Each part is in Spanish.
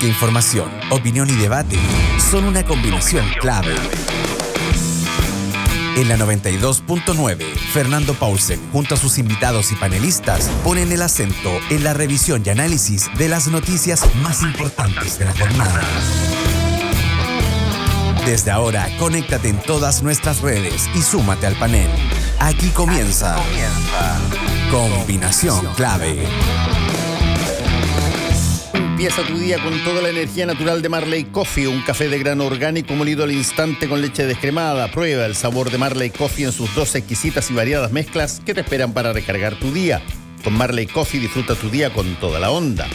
Porque información, opinión y debate son una combinación clave. En la 92.9, Fernando Paulsen, junto a sus invitados y panelistas, ponen el acento en la revisión y análisis de las noticias más importantes de la jornada. Desde ahora, conéctate en todas nuestras redes y súmate al panel. Aquí comienza Combinación Clave. Empieza tu día con toda la energía natural de Marley Coffee, un café de grano orgánico molido al instante con leche descremada. Prueba el sabor de Marley Coffee en sus 2 exquisitas y variadas mezclas que te esperan para recargar tu día. Con Marley Coffee disfruta tu día con toda la onda.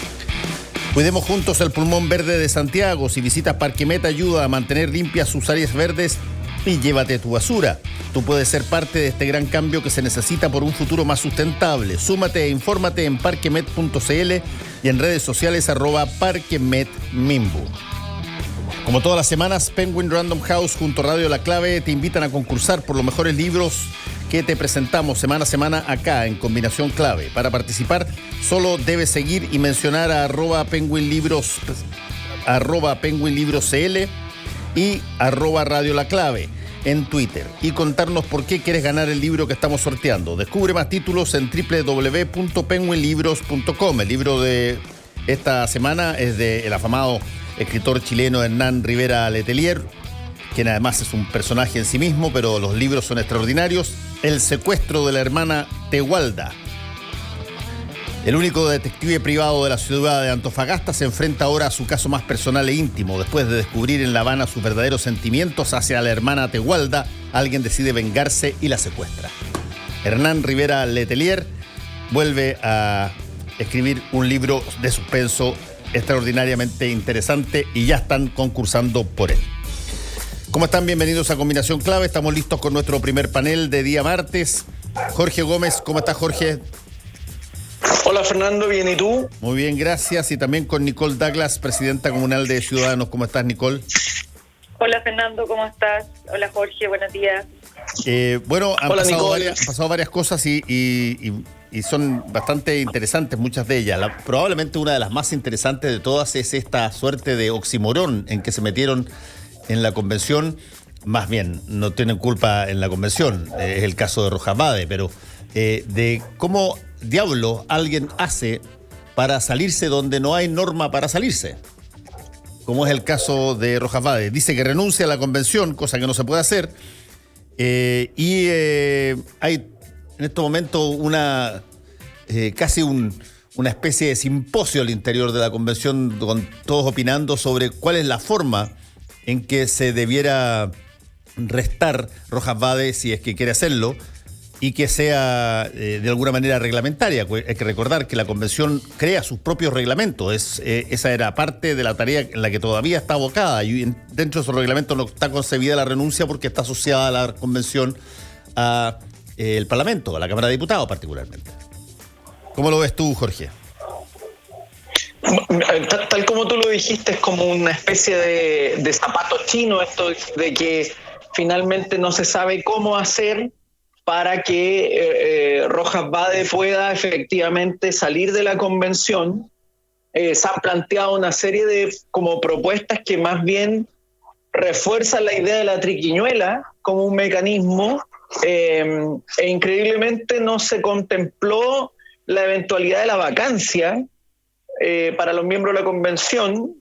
Cuidemos juntos el pulmón verde de Santiago. Si visitas Parque Met, ayuda a mantener limpias sus áreas verdes y llévate tu basura. Tú puedes ser parte de este gran cambio que se necesita por un futuro más sustentable. Súmate e infórmate en parquemet.cl y en redes sociales @parquemetmimbu. Como todas las semanas, Penguin Random House junto a Radio La Clave te invitan a concursar por los mejores libros que te presentamos semana a semana acá en Combinación Clave. Para participar, solo debes seguir y mencionar a @penguinlibroscl y @Radio La Clave en Twitter y contarnos por qué quieres ganar el libro que estamos sorteando. Descubre más títulos en www.penguinlibros.com. El libro de esta semana es del afamado escritor chileno Hernán Rivera Letelier, quien además es un personaje en sí mismo, pero los libros son extraordinarios. El secuestro de la hermana Tehualda. El único detective privado de la ciudad de Antofagasta se enfrenta ahora a su caso más personal e íntimo. Después de descubrir en La Habana sus verdaderos sentimientos hacia la hermana Tehualda, alguien decide vengarse y la secuestra. Hernán Rivera Letelier vuelve a escribir un libro de suspenso extraordinariamente interesante y ya están concursando por él. ¿Cómo están? Bienvenidos a Combinación Clave. Estamos listos con nuestro primer panel de día martes. Jorge Gómez, ¿cómo estás, Jorge? Hola, Fernando, ¿bien y tú? Muy bien, gracias. Y también con Nicole Douglas, presidenta comunal de Ciudadanos. ¿Cómo estás, Nicole? Hola, Fernando, ¿cómo estás? Hola, Jorge, buenos días. Han pasado varias cosas y son bastante interesantes, muchas de ellas. Probablemente una de las más interesantes de todas es esta suerte de oximorón en que se metieron en la convención. Más bien, no tienen culpa en la convención, es el caso de Rojas Vade, pero de cómo diablo alguien hace para salirse donde no hay norma para salirse, como es el caso de Rojas Vade. Dice que renuncia a la convención, cosa que no se puede hacer, hay en este momento una especie de simposio al interior de la convención, con todos opinando sobre cuál es la forma en que se debiera restar Rojas Vade, si es que quiere hacerlo, y que sea de alguna manera reglamentaria. Hay que recordar que la convención crea sus propios reglamentos. Esa era parte de la tarea en la que todavía está abocada, y dentro de esos reglamentos no está concebida la renuncia porque está asociada a la convención a el Parlamento, a la Cámara de Diputados particularmente. ¿Cómo lo ves tú, Jorge? Tal como tú lo dijiste, es como una especie de zapato chino, esto de que finalmente no se sabe cómo hacer para que Rojas Vade pueda efectivamente salir de la convención. Se han planteado una serie de como propuestas que más bien refuerzan la idea de la triquiñuela como un mecanismo, e increíblemente no se contempló la eventualidad de la vacancia para los miembros de la convención,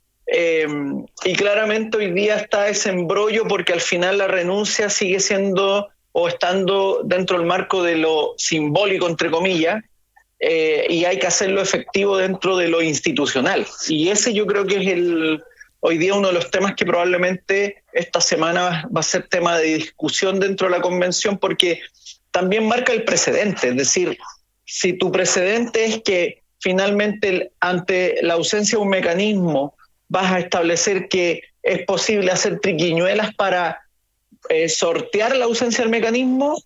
y claramente hoy día está ese embrollo porque al final la renuncia sigue siendo o estando dentro del marco de lo simbólico, entre comillas, y hay que hacerlo efectivo dentro de lo institucional. Y ese yo creo que es hoy día uno de los temas que probablemente esta semana va a ser tema de discusión dentro de la convención, porque también marca el precedente. Es decir, si tu precedente es que finalmente ante la ausencia de un mecanismo vas a establecer que es posible hacer triquiñuelas para sortear la ausencia del mecanismo,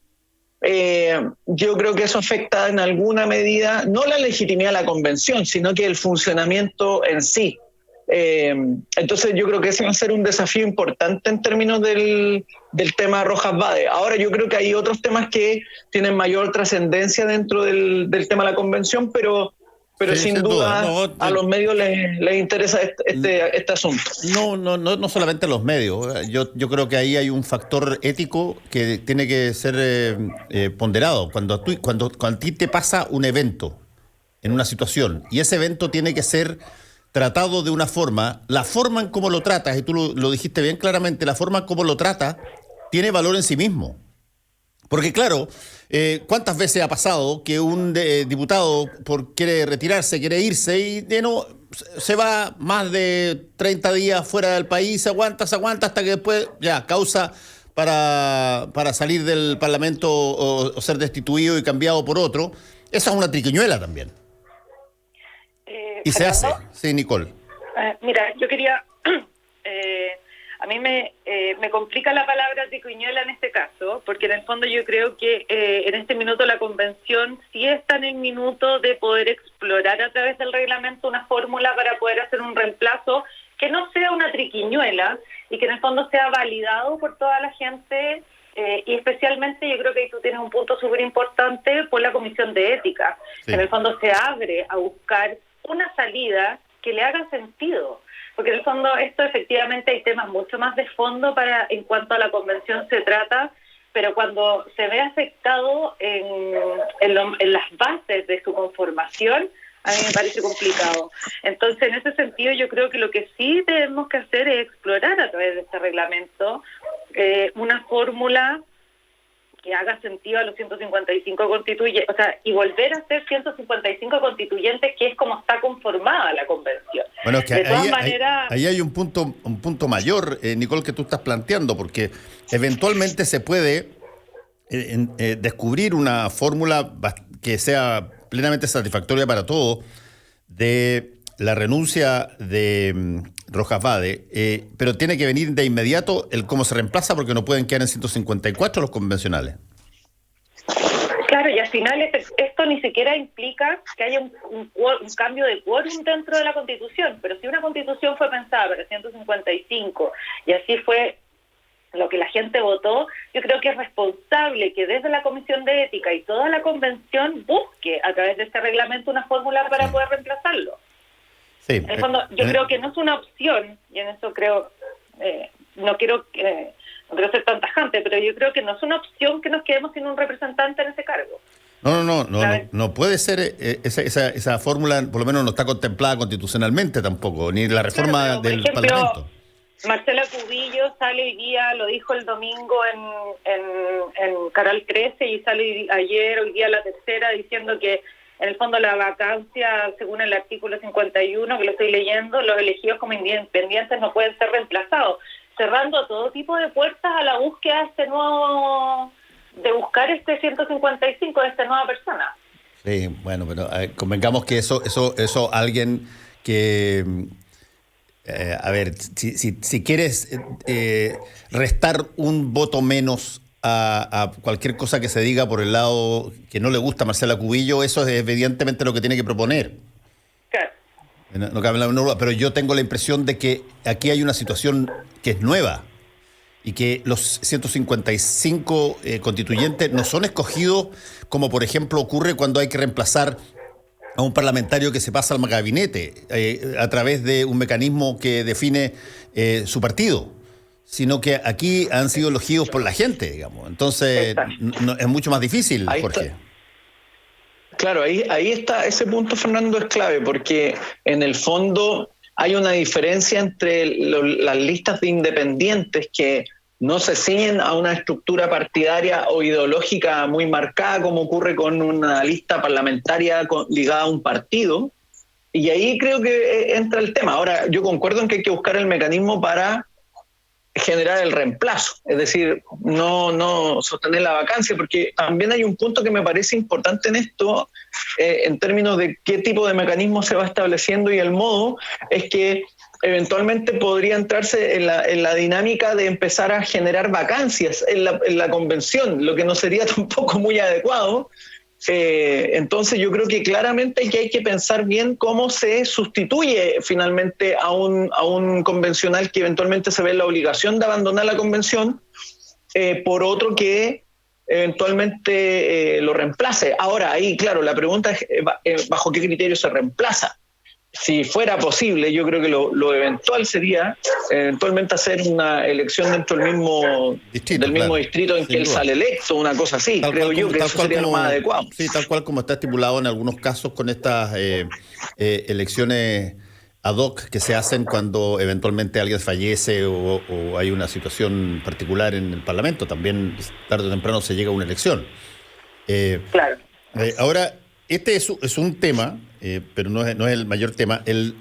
yo creo que eso afecta en alguna medida no la legitimidad de la convención, sino que el funcionamiento en sí. Entonces yo creo que ese va a ser un desafío importante en términos del tema Rojas Vade. Ahora yo creo que hay otros temas que tienen mayor trascendencia dentro del tema de la convención, pero pero Sí, sin sin duda, duda. No, a los medios les interesa este asunto. No solamente los medios. Yo creo que ahí hay un factor ético que tiene que ser ponderado. Cuando a ti te pasa un evento en una situación y ese evento tiene que ser tratado de una forma, la forma en cómo lo tratas, y tú lo dijiste bien claramente, la forma en cómo lo tratas tiene valor en sí mismo. Porque claro, ¿cuántas veces ha pasado que un diputado quiere retirarse, quiere irse y se va más de 30 días fuera del país, se aguanta hasta que después ya causa para salir del Parlamento o ser destituido y cambiado por otro? Esa es una triquiñuela también. Y se hace, sí, Nicole. Mira, yo quería... a mí me complica la palabra triquiñuela en este caso, porque en el fondo yo creo que en este minuto la convención sí está en el minuto de poder explorar a través del reglamento una fórmula para poder hacer un reemplazo que no sea una triquiñuela y que en el fondo sea validado por toda la gente, y especialmente yo creo que ahí tú tienes un punto súper importante por la Comisión de Ética, Sí. que en el fondo se abre a buscar una salida que le haga sentido. Porque en el fondo esto efectivamente hay temas mucho más de fondo en cuanto a la convención se trata, pero cuando se ve afectado en las bases de su conformación, a mí me parece complicado. Entonces, en ese sentido, yo creo que lo que sí tenemos que hacer es explorar a través de este reglamento una fórmula que haga sentido a los 155 constituyentes, o sea, y volver a ser 155 constituyentes, que es como está conformada la convención. Bueno, es que de todas maneras, ahí hay un punto mayor, Nicole, que tú estás planteando, porque eventualmente se puede descubrir una fórmula que sea plenamente satisfactoria para todos de la renuncia de Rojas Vade, pero tiene que venir de inmediato el cómo se reemplaza, porque no pueden quedar en 154 los convencionales. claro, y al final esto ni siquiera implica que haya un cambio de quórum dentro de la Constitución, pero si una Constitución fue pensada para 155 y así fue lo que la gente votó, yo creo que es responsable que desde la Comisión de Ética y toda la Convención busque a través de este reglamento una fórmula para poder reemplazarlo. Sí. En el fondo, yo creo que no es una opción, y en eso creo, no quiero ser tan tajante, pero yo creo que no es una opción que nos quedemos sin un representante en ese cargo. No puede ser esa fórmula, por lo menos no está contemplada constitucionalmente tampoco, ni la reforma Claro, pero, del por ejemplo, Parlamento. Marcela Cubillo sale hoy día, lo dijo el domingo en Canal 13 y sale hoy día la tercera, diciendo que en el fondo la vacancia, según el artículo 51, que lo estoy leyendo, los elegidos como independientes no pueden ser reemplazados, cerrando todo tipo de puertas a la búsqueda de buscar este 155 de esta nueva persona. Sí, bueno, pero convengamos que eso alguien que... a ver, si quieres restar un voto menos a cualquier cosa que se diga por el lado que no le gusta a Marcela Cubillo, eso es evidentemente lo que tiene que proponer. Claro. No cabe la menor duda, pero yo tengo la impresión de que aquí hay una situación que es nueva y que los 155 constituyentes no son escogidos como, por ejemplo, ocurre cuando hay que reemplazar a un parlamentario que se pasa al gabinete a través de un mecanismo que define su partido, sino que aquí han sido elegidos por la gente, digamos. Entonces, es mucho más difícil, Ahí Jorge. está. Claro, ahí está, ese punto, Fernando, es clave, porque en el fondo hay una diferencia entre las listas de independientes que no se ciñen a una estructura partidaria o ideológica muy marcada, como ocurre con una lista parlamentaria ligada a un partido, y ahí creo que entra el tema. Ahora, yo concuerdo en que hay que buscar el mecanismo para generar el reemplazo, es decir, no sostener la vacancia, porque también hay un punto que me parece importante en esto, en términos de qué tipo de mecanismo se va estableciendo y el modo, es que eventualmente podría entrarse en la dinámica de empezar a generar vacancias en la convención, lo que no sería tampoco muy adecuado. Entonces yo creo que claramente que hay que pensar bien cómo se sustituye finalmente a un convencional que eventualmente se ve en la obligación de abandonar la convención por otro que eventualmente lo reemplace. Ahora, ahí, claro, la pregunta es bajo qué criterio se reemplaza. Si fuera posible, yo creo que lo eventual sería eventualmente hacer una elección dentro del mismo distrito en que él sale electo, una cosa así. Creo yo que eso sería lo más adecuado. Sí, tal cual como está estipulado en algunos casos con estas elecciones ad hoc que se hacen cuando eventualmente alguien fallece o hay una situación particular en el Parlamento. También tarde o temprano se llega a una elección. Claro. Ahora, este es un tema, pero no es el mayor tema. El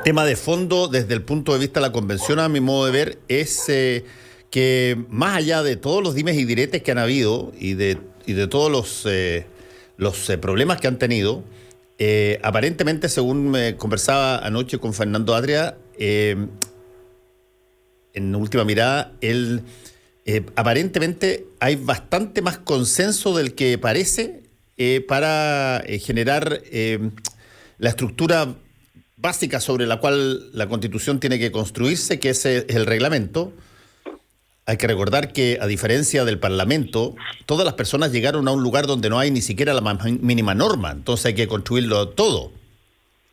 tema de fondo, desde el punto de vista de la convención, a mi modo de ver, es que más allá de todos los dimes y diretes que han habido y de todos los problemas que han tenido, aparentemente, según me conversaba anoche con Fernando Atria, en Última Mirada, aparentemente hay bastante más consenso del que parece para generar la estructura básica sobre la cual la Constitución tiene que construirse, que es el reglamento. Hay que recordar que, a diferencia del Parlamento, todas las personas llegaron a un lugar donde no hay ni siquiera la más mínima norma, entonces hay que construirlo todo.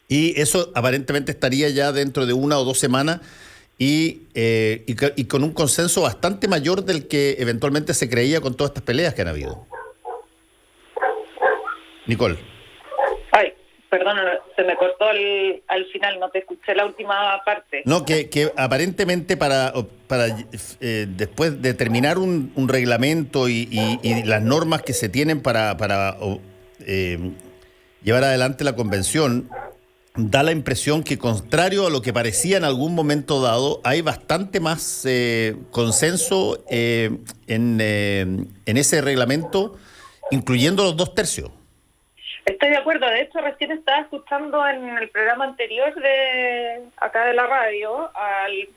Y eso aparentemente estaría ya dentro de 1 o 2 semanas y con un consenso bastante mayor del que eventualmente se creía con todas estas peleas que han habido. Nicole. Ay, perdón, se me cortó al final, no te escuché la última parte. No, que aparentemente para después de terminar un reglamento y las normas que se tienen para llevar adelante la convención, da la impresión que, contrario a lo que parecía en algún momento dado, hay bastante más consenso en ese reglamento, incluyendo los 2/3. Estoy de acuerdo. De hecho, recién estaba escuchando en el programa anterior de acá de la radio, el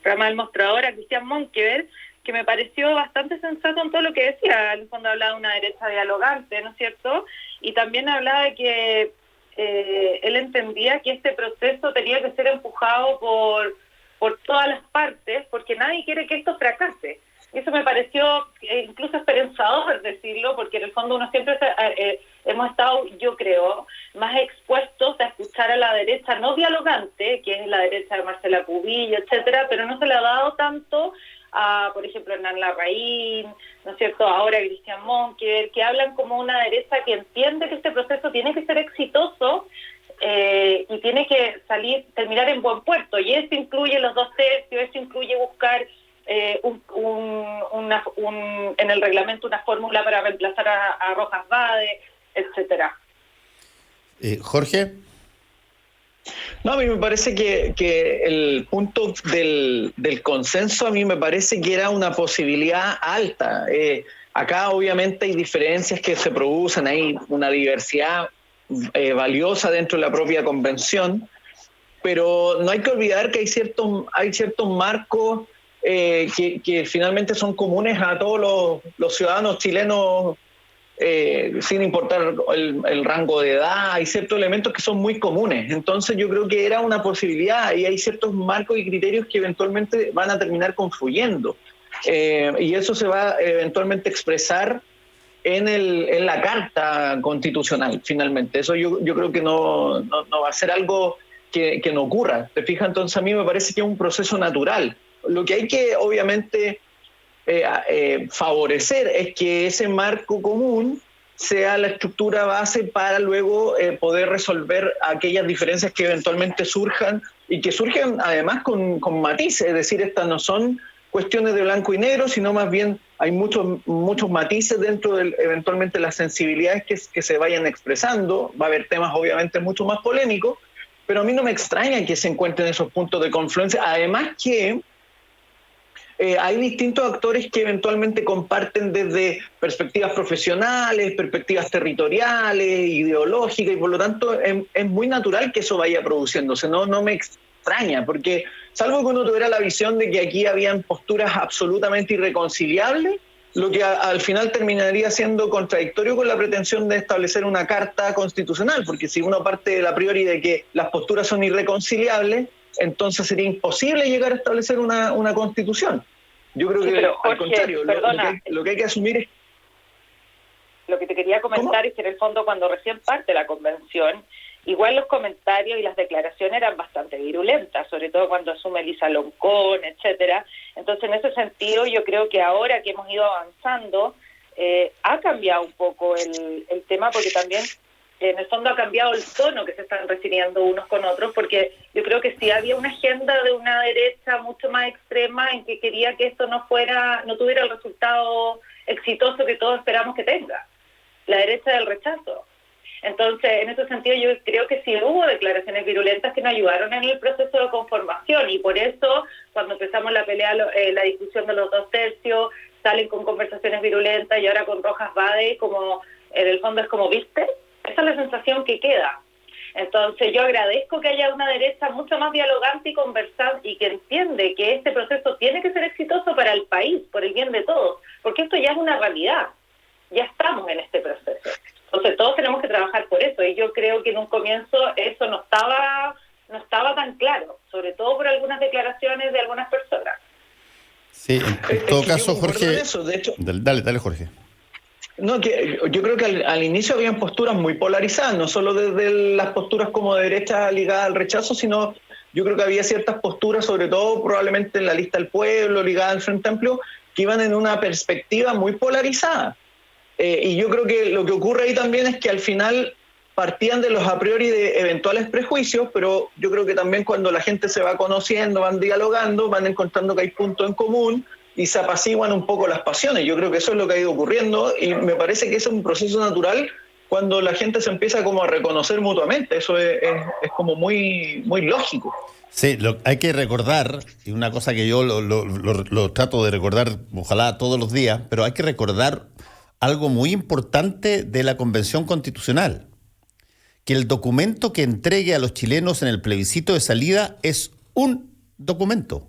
programa del Mostrador, a Cristian Monkever, que me pareció bastante sensato en todo lo que decía. En fondo hablaba de una derecha dialogante, ¿no es cierto? Y también hablaba de que él entendía que este proceso tenía que ser empujado por todas las partes, porque nadie quiere que esto fracase. Eso me pareció incluso esperanzador decirlo, porque en el fondo uno siempre hemos estado, yo creo, más expuestos a escuchar a la derecha no dialogante, que es la derecha de Marcela Cubillo, etcétera, pero no se le ha dado tanto a, por ejemplo, Hernán Larraín, ¿no es cierto?, ahora Cristian Monkever, que hablan como una derecha que entiende que este proceso tiene que ser exitoso y tiene que terminar en buen puerto, y eso incluye los 2/3, eso incluye buscar en el reglamento una fórmula para reemplazar a Rojas Bade, etcétera. Jorge. No, a mí me parece que el punto del consenso, a mí me parece que era una posibilidad alta. Acá obviamente hay diferencias que se producen, hay una diversidad valiosa dentro de la propia convención, pero no hay que olvidar que hay ciertos marcos que finalmente son comunes a todos los ciudadanos chilenos, sin importar el rango de edad. Hay ciertos elementos que son muy comunes. Entonces yo creo que era una posibilidad, y hay ciertos marcos y criterios que eventualmente van a terminar confluyendo, y eso se va eventualmente a expresar en la Carta Constitucional finalmente. Eso yo creo que no va a ser algo que no ocurra. ¿Te fijas? Entonces a mí me parece que es un proceso natural. Lo que hay que obviamente favorecer es que ese marco común sea la estructura base para luego poder resolver aquellas diferencias que eventualmente surjan, y que surjan además con matices. Es decir, estas no son cuestiones de blanco y negro, sino más bien hay muchos matices dentro de eventualmente las sensibilidades que se vayan expresando. Va a haber temas obviamente mucho más polémicos, pero a mí no me extraña que se encuentren esos puntos de confluencia. Además que hay distintos actores que eventualmente comparten desde perspectivas profesionales, perspectivas territoriales, ideológicas, y por lo tanto es muy natural que eso vaya produciéndose. No me extraña, porque salvo que uno tuviera la visión de que aquí habían posturas absolutamente irreconciliables, lo que al final terminaría siendo contradictorio con la pretensión de establecer una carta constitucional, porque si uno parte de la a priori de que las posturas son irreconciliables, entonces sería imposible llegar a establecer una constitución. Yo creo Sí, que pero, Jorge, al contrario, perdona. lo que hay que asumir es... Lo que te quería comentar es que en el fondo cuando recién parte la convención, igual los comentarios y las declaraciones eran bastante virulentas, sobre todo cuando asume Lisa Loncón, etcétera. Entonces, en ese sentido, yo creo que ahora que hemos ido avanzando, ha cambiado un poco el tema, porque también en el fondo ha cambiado el tono que se están refiriendo unos con otros, porque yo creo que sí había una agenda de una derecha mucho más extrema en que quería que esto no tuviera el resultado exitoso que todos esperamos que tenga, la derecha del rechazo. Entonces, en ese sentido, yo creo que sí hubo declaraciones virulentas que nos ayudaron en el proceso de conformación, y por eso, cuando empezamos la pelea, la discusión de los 2/3, salen con conversaciones virulentas, y ahora con Rojas Bade, como en el fondo es como, ¿viste? Esa es la sensación que queda. Entonces, yo agradezco que haya una derecha mucho más dialogante y conversante, y que entiende que este proceso tiene que ser exitoso para el país, por el bien de todos, porque esto ya es una realidad. Ya estamos en este proceso. Entonces todos tenemos que trabajar por eso, y yo creo que en un comienzo eso no estaba tan claro, sobre todo por algunas declaraciones de algunas personas. Sí, en todo caso, Jorge... Eso, de hecho, Dale, Jorge. no, que yo creo que al inicio habían posturas muy polarizadas, no solo desde las posturas como de derecha ligada al rechazo, sino yo creo que había ciertas posturas, sobre todo probablemente en la lista del pueblo, ligada al Frente Amplio, que iban en una perspectiva muy polarizada. Y yo creo que lo que ocurre ahí también es que al final partían de los a priori de eventuales prejuicios, pero yo creo que también cuando la gente se va conociendo, van dialogando, van encontrando que hay puntos en común y se apaciguan un poco las pasiones. Yo creo que eso es lo que ha ido ocurriendo, y me parece que es un proceso natural cuando la gente se empieza como a reconocer mutuamente. Eso es como muy, muy lógico. Sí, hay que recordar, y una cosa que yo lo trato de recordar, ojalá todos los días, pero hay que recordar algo muy importante de la Convención Constitucional, que el documento que entregue a los chilenos en el plebiscito de salida es un documento.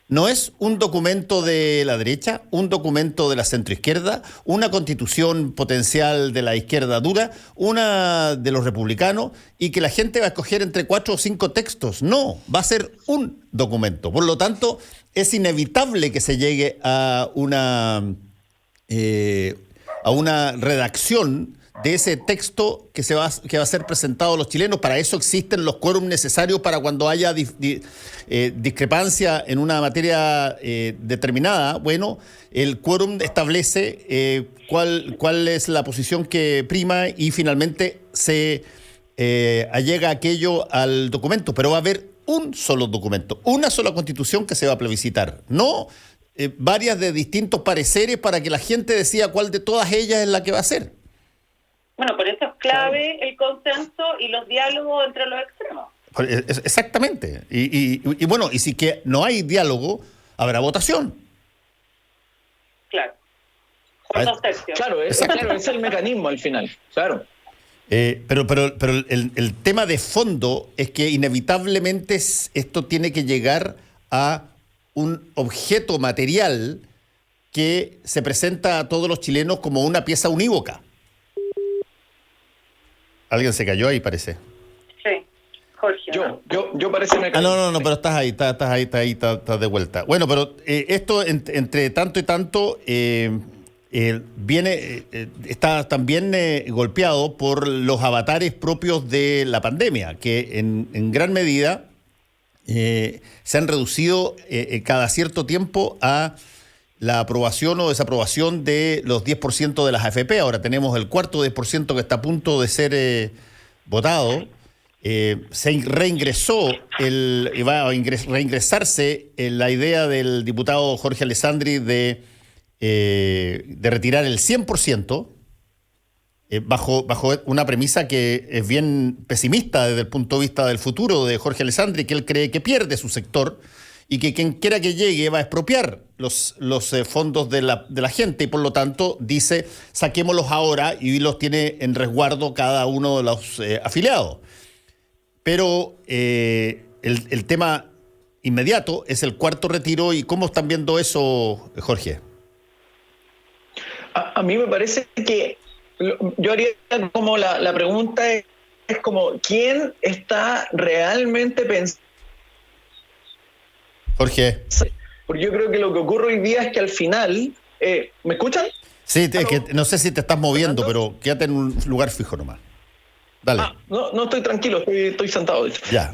No es un documento de la derecha, un documento de la centroizquierda, una constitución potencial de la izquierda dura, una de los republicanos, y que la gente va a escoger entre 4 o 5 textos. No, va a ser un documento. Por lo tanto, es inevitable que se llegue a una redacción de ese texto que va a ser presentado a los chilenos. Para eso existen los quórum necesarios para cuando haya discrepancia en una materia determinada. Bueno, el quórum establece cuál es la posición que prima, y finalmente se allega aquello al documento. Pero va a haber un solo documento, una sola constitución que se va a plebiscitar, no varias de distintos pareceres para que la gente decida cuál de todas ellas es la que va a ser. Bueno, por eso es clave el consenso y los diálogos entre los extremos. Exactamente. Y bueno, y si que no hay diálogo, habrá votación. Claro. Por 2/3. Claro, es el mecanismo al final, claro. Pero el tema de fondo es que inevitablemente esto tiene que llegar a un objeto material que se presenta a todos los chilenos como una pieza unívoca. Alguien se cayó ahí, parece. Sí, Jorge. Yo parece me caí. No, pero estás ahí, estás de vuelta. Bueno, pero esto entre tanto y tanto está también golpeado por los avatares propios de la pandemia, que en gran medida se han reducido cada cierto tiempo a la aprobación o desaprobación de los 10% de las AFP. Ahora tenemos el cuarto 10% que está a punto de ser votado. Se reingresó va a reingresarse la idea del diputado Jorge Alessandri de retirar el 100%, bajo una premisa que es bien pesimista desde el punto de vista del futuro de Jorge Alessandri, que él cree que pierde su sector y que quien quiera que llegue va a expropiar los fondos de la gente, y por lo tanto dice, saquémoslos ahora, y los tiene en resguardo cada uno de los afiliados. Pero el tema inmediato es el cuarto retiro. ¿Y cómo están viendo eso, Jorge? A mí me parece que yo haría como la pregunta es como, ¿quién está realmente pensando Jorge. porque yo creo que lo que ocurre hoy día es que al final, ¿me escuchan? Sí, que no sé si te estás moviendo, pero quédate en un lugar fijo nomás. Dale. No estoy tranquilo, estoy sentado. De hecho. Ya,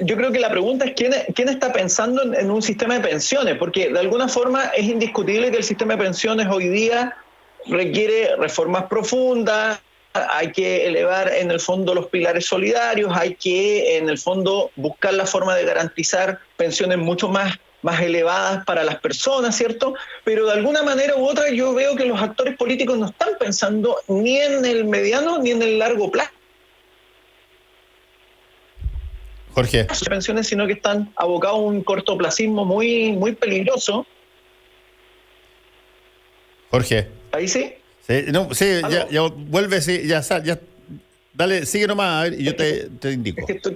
yo creo que la pregunta es ¿quién está pensando en un sistema de pensiones? Porque de alguna forma es indiscutible que el sistema de pensiones hoy día requiere reformas profundas, hay que elevar en el fondo los pilares solidarios, hay que en el fondo buscar la forma de garantizar pensiones mucho más elevadas para las personas, ¿cierto? Pero de alguna manera u otra yo veo que los actores políticos no están pensando ni en el mediano ni en el largo plazo. Jorge. Pensiones, sino que están abocados a un cortoplacismo muy, muy peligroso. Jorge. ¿Ahí sí? Sí, ya vuelve, sí, ya, dale, sigue nomás, a ver, y yo te indico. Es que estoy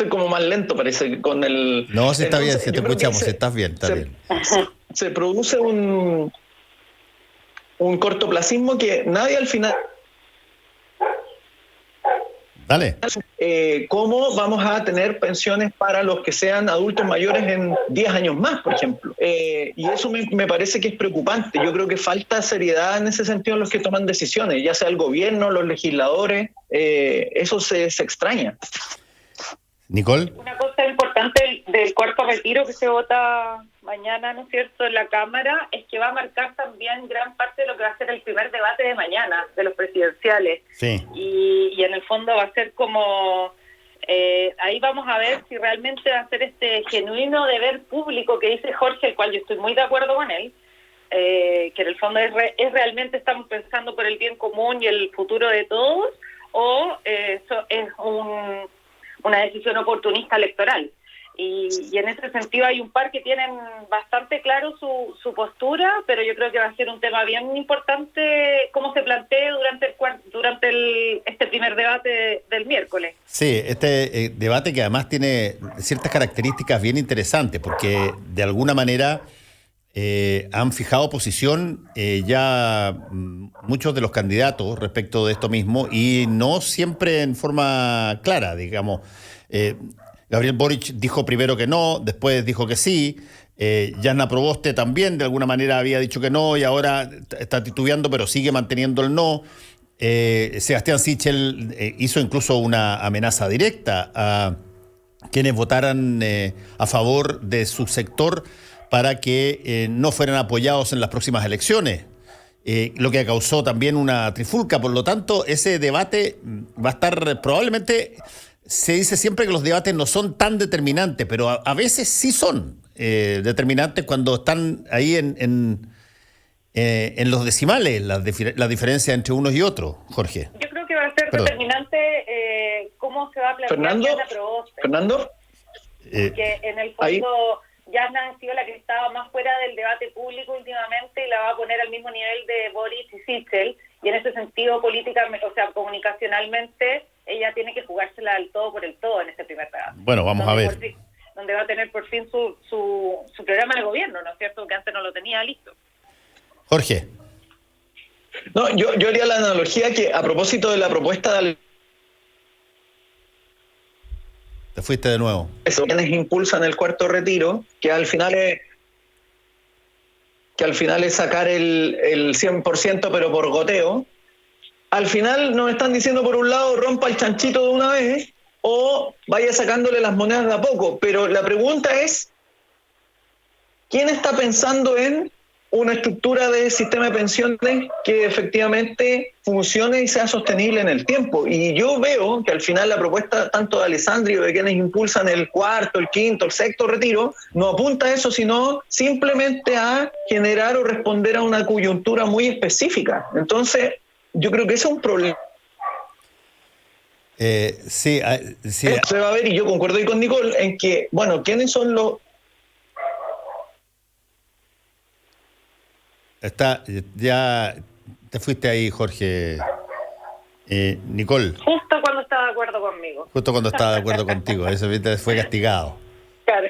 como más lento, parece, con el... No, sí está bien, si te escuchamos, estás bien, está bien. Se produce un cortoplacismo que nadie al final... Dale. ¿Cómo vamos a tener pensiones para los que sean adultos mayores en 10 años más, por ejemplo? Y eso me parece que es preocupante. Yo creo que falta seriedad en ese sentido en los que toman decisiones, ya sea el gobierno, los legisladores, eso se extraña. Nicole. Una cosa importante del cuarto retiro que se vota mañana, ¿no es cierto?, en la Cámara, es que va a marcar también gran parte de lo que va a ser el primer debate de mañana, de los presidenciales. Sí. Y en el fondo va a ser como... ahí vamos a ver si realmente va a ser este genuino deber público que dice Jorge, el cual yo estoy muy de acuerdo con él, que en el fondo es realmente estamos pensando por el bien común y el futuro de todos, o eso es una decisión oportunista electoral. Y en ese sentido hay un par que tienen bastante claro su postura, pero yo creo que va a ser un tema bien importante cómo se plantee durante este primer debate del miércoles. Sí, este debate que además tiene ciertas características bien interesantes, porque de alguna manera han fijado posición ya muchos de los candidatos respecto de esto mismo, y no siempre en forma clara, digamos. Gabriel Boric dijo primero que no, después dijo que sí. Jasna Proboste también de alguna manera había dicho que no y ahora está titubeando, pero sigue manteniendo el no. Sebastián Sichel hizo incluso una amenaza directa a quienes votaran a favor de su sector para que no fueran apoyados en las próximas elecciones, lo que causó también una trifulca. Por lo tanto, ese debate va a estar probablemente... Se dice siempre que los debates no son tan determinantes, pero a veces sí son determinantes cuando están ahí en los decimales, la diferencia entre unos y otros, Jorge. Yo creo que va a ser determinante cómo se va a plantear Jasna Proboste. ¿Fernando? Que en el fondo Jasna ha sido la que estaba más fuera del debate público últimamente y la va a poner al mismo nivel de Boric y Sichel, y en ese sentido comunicacionalmente ella tiene que jugársela al todo por el todo en ese primer debate. Bueno, vamos a ver. Donde va a tener por fin su programa de gobierno, ¿no es cierto?, que antes no lo tenía listo. Jorge. No, yo haría la analogía que a propósito de la propuesta de... Te fuiste de nuevo. Eso, quienes impulsan el cuarto retiro, que al final es sacar el 100% pero por goteo. Al final nos están diciendo por un lado rompa el chanchito de una vez o vaya sacándole las monedas de a poco, pero la pregunta es ¿quién está pensando en una estructura de sistema de pensiones que efectivamente funcione y sea sostenible en el tiempo? Y yo veo que al final la propuesta tanto de Alessandri o de quienes impulsan el cuarto, el quinto, el sexto retiro no apunta a eso, sino simplemente a generar o responder a una coyuntura muy específica. Entonces yo creo que ese es un problema. Sí. Se va a ver, y yo concuerdo ahí con Nicole, en que, bueno, ¿quiénes son los...? Ya te fuiste ahí, Jorge. Nicole. Justo cuando estaba de acuerdo conmigo. Justo cuando estaba de acuerdo contigo. Eso fue castigado. Claro.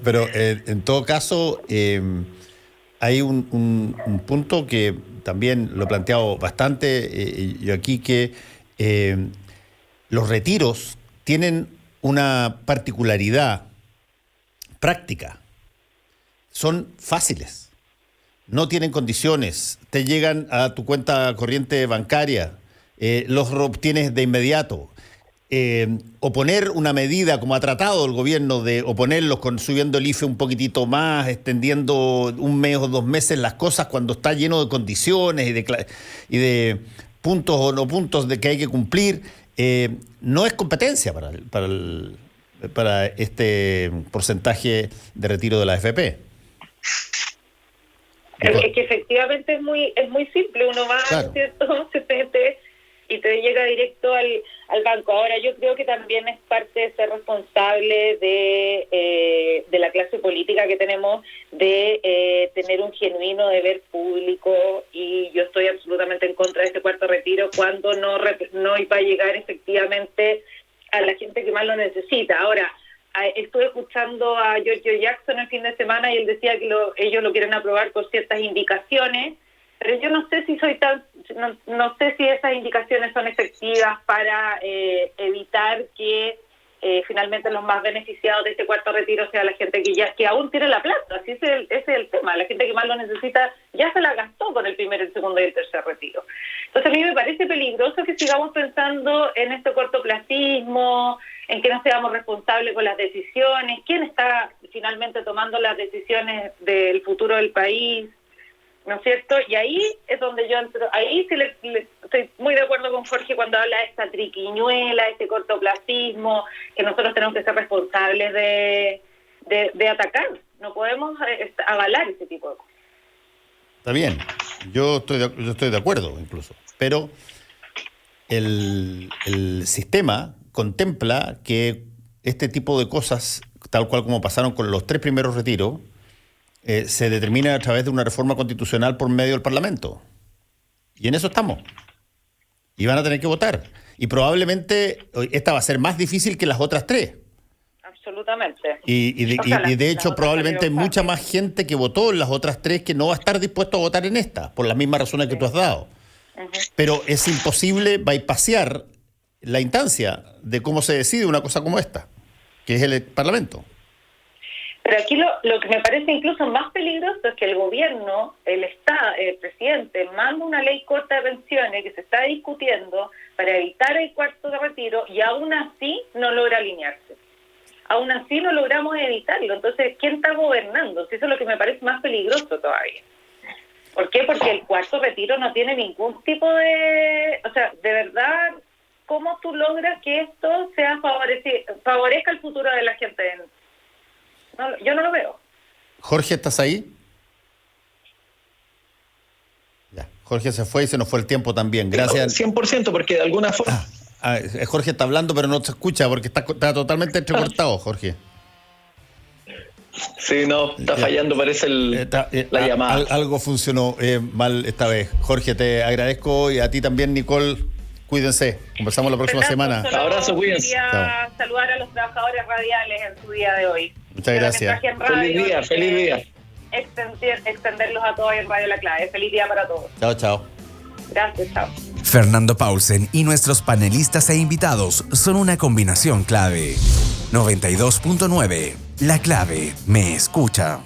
Pero en todo caso, hay un punto que también lo he planteado bastante yo aquí, que los retiros tienen una particularidad práctica, son fáciles. No tienen condiciones, te llegan a tu cuenta corriente bancaria, los obtienes de inmediato. Oponer una medida como ha tratado el gobierno de oponerlos subiendo el IFE un poquitito más, extendiendo un mes o 2 meses las cosas cuando está lleno de condiciones y de puntos o no puntos de que hay que cumplir, no es competencia para este porcentaje de retiro de la AFP. Es que efectivamente es muy simple, uno va, claro, ¿cierto? Se mete y te llega directo al banco. Ahora, yo creo que también es parte de ser responsable de la clase política que tenemos, de tener un genuino deber público, y yo estoy absolutamente en contra de este cuarto retiro cuando no iba a llegar efectivamente a la gente que más lo necesita. Ahora, estuve escuchando a Giorgio Jackson el fin de semana y él decía que ellos lo quieren aprobar con ciertas indicaciones, pero yo no sé si no sé si esas indicaciones son efectivas para evitar que finalmente los más beneficiados de este cuarto retiro sea la gente que aún tiene la plata. Así ese es el tema. La gente que más lo necesita ya se la gastó con el primer, el segundo y el tercer retiro. Entonces a mí me parece peligroso que sigamos pensando en este cortoplacismo, en que no seamos responsables con las decisiones, quién está finalmente tomando las decisiones del futuro del país, ¿no es cierto? Y ahí es donde yo entro, ahí sí estoy muy de acuerdo con Jorge cuando habla de esta triquiñuela, este cortoplacismo, que nosotros tenemos que ser responsables de atacar. No podemos avalar ese tipo de cosas. Está bien, yo estoy de acuerdo incluso, pero el sistema contempla que este tipo de cosas, tal cual como pasaron con los 3 primeros retiros, se determina a través de una reforma constitucional por medio del Parlamento. Y en eso estamos. Y van a tener que votar. Y probablemente esta va a ser más difícil que las otras 3. Absolutamente. Y de hecho probablemente hay mucha más gente que votó en las otras 3 que no va a estar dispuesto a votar en esta, por las mismas razones que tú has dado. Uh-huh. Pero es imposible bypassear la instancia de cómo se decide una cosa como esta, que es el Parlamento. Pero aquí lo que me parece incluso más peligroso es que el gobierno, el presidente, manda una ley corta de pensiones que se está discutiendo para evitar el cuarto de retiro y aún así no logra alinearse. Aún así no logramos evitarlo. Entonces, ¿quién está gobernando? Eso es lo que me parece más peligroso todavía. ¿Por qué? Porque el cuarto retiro no tiene ningún tipo de... O sea, de verdad, ¿cómo tú logras que esto sea favorezca el futuro de la gente? No, yo no lo veo. Jorge, ¿estás ahí? Ya, Jorge se fue y se nos fue el tiempo también. Gracias. 100%, porque de alguna forma... Jorge está hablando, pero no se escucha porque está totalmente entrecortado, Jorge. Sí, no, está fallando, parece la llamada. Algo funcionó mal esta vez. Jorge, te agradezco, y a ti también, Nicole. Cuídense. Conversamos la próxima semana. Abrazo, cuídense. Quería saludar a los trabajadores radiales en su día de hoy. Muchas gracias. Feliz día. Extenderlos a todos en Radio La Clave. Feliz día para todos. Chao. Gracias, chao. Fernando Paulsen y nuestros panelistas e invitados son una combinación clave. 92.9. La Clave me escucha.